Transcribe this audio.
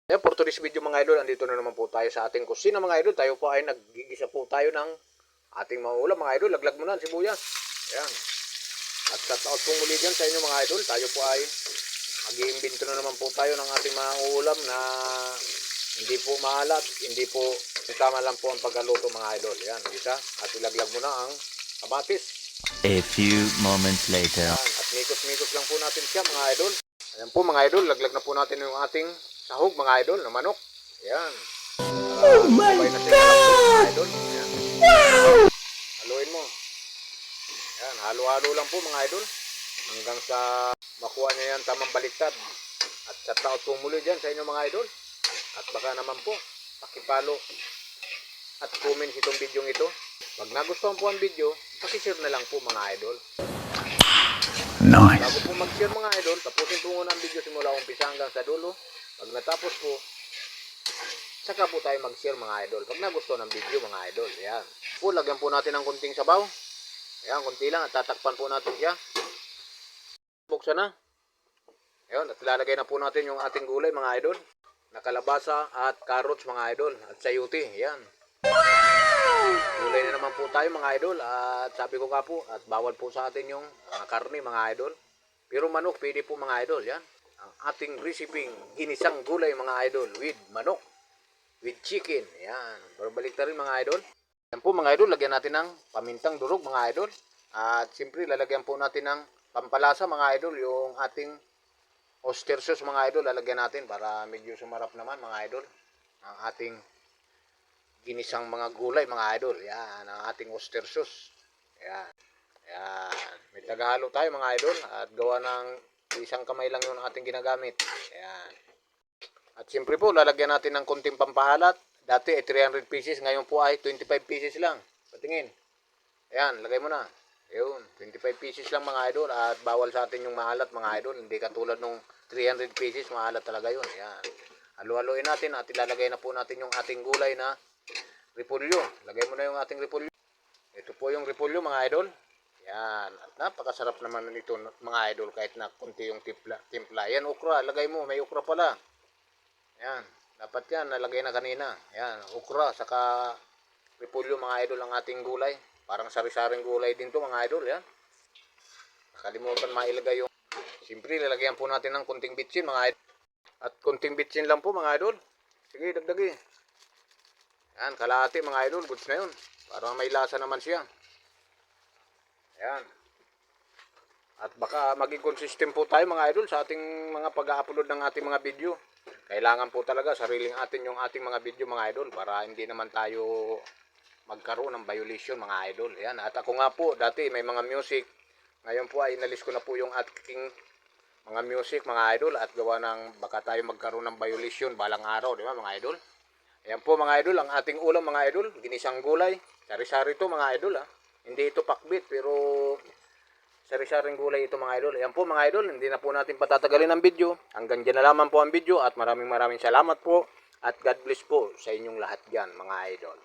Ayan, for today's video mga idol, andito na naman po tayo sa ating kusina mga idol. Tayo po ay naggigisa po tayo ng ating mga ulam mga idol. Laglag mo na ang sibuyas. Ayan. At shout out po muli dyan sa inyo mga idol. Tayo po ay mag-iimbento na naman po tayo ng ating mga ulam na hindi po maalat, hindi po tama lang po ang pagkaluto mga idol. Ayan, isa. At ilaglag mo na ang kamatis. A few moments later. Ayan. At mikos-mikos lang po natin siya mga idol. Ayan po mga idol, laglag na po natin yung ating sahog mga idol na manok. Ayan. Oh my God! Mga idol. Ayan. Wow! Haluin mo. Ayan, halo-halo lang po mga idol. Hanggang sa makuha niya yan tamang baliktad. At sa taot po muli dyan sa inyo mga idol. At baka naman po, pakipalo at comment itong video ito. Pag nagustuhan po ang video, pakishare na lang po mga idol. Nice. Bago po mag-share mga idol, tapusin po muna ang video simula umpisa hanggang sa dulo. Pag natapos po, saka po tayo mag-share mga idol. Pag nagustuhan ang video mga idol, ayan. Po, lagyan po natin ng kunting sabaw. Ayan, kunti lang at tatakpan po natin siya. Buksan na. Ayan, at lalagay na po natin yung ating gulay mga idol. Nakalabasa at carrots mga idol. At sayuti, ayan. Gulay na naman po tayo mga idol. At sabi ko nga po, at bawal po sa atin yung karne mga idol. Pero manok, pwede po mga idol, yan. Ang ating recipe, ginisang gulay mga idol with manok, with chicken. Yan. Barbalik na rin mga idol. Yan po mga idol, lagyan natin ng pamintang durog mga idol. At siyempre, lalagyan po natin ng pampalasa mga idol, yung ating oyster sauce mga idol, lalagyan natin para medyo sumarap naman mga idol. Ang ating ginisang mga gulay mga idol. Yan, ang ating oyster sauce. Yan. Yan. May tagahalo tayo mga idol at gawa ng isang kamay lang yung ating ginagamit. Yan. At siyempre po, lalagyan natin ng konting pampaalat. Dati ay 300 pieces, ngayon po ay 25 pieces lang. Patingin. Ayan, lagay mo na. Ayun, 25 pieces lang mga idol at bawal sa atin yung maalat mga idol. Hindi katulad nung 300 pieces, maalat talaga yun. Ayan. Halo-haloin natin at ilalagay na po natin yung ating gulay na repolyo. Lagay mo na yung ating repolyo. Ito po yung repolyo mga idol. Yan. At napakasarap naman nito mga idol kahit na konti yung timpla. Yan, okra. Lagay mo. May okra pala. Yan. Dapat yan. Nalagay na kanina. Yan. Okra. Saka repolyo mga idol ang ating gulay. Parang sari-saring gulay din to mga idol. Yan. Nakalimutan mailagay yung. Siyempre, lalagyan po natin ng konting bitsin mga idol. At konting bitsin lang po mga idol. Sige, dagdagi. Yan. Kalahati mga idol. Goods na yun. Para may lasa naman siya. Ayan. At baka maging consistent po tayo mga idol sa ating mga pag-upload ng ating mga video. Kailangan po talaga sariling atin yung ating mga video mga idol para hindi naman tayo magkaroon ng violation mga idol. Ayan. At ako nga po dati may mga music. Ngayon po ay inalis ko na po yung ating mga music mga idol at gawa ng baka tayo magkaroon ng violation balang araw, di ba mga idol? Ayan po mga idol, ang ating ulam mga idol, ginisang gulay. Sari-sari to mga idol ha. Hindi ito pakbit pero sari-saring gulay ito mga idol. Ayan po mga idol, hindi na po natin patatagalin ang video. Hanggang dyan na lamang po ang video at maraming salamat po. At God bless po sa inyong lahat dyan mga idol.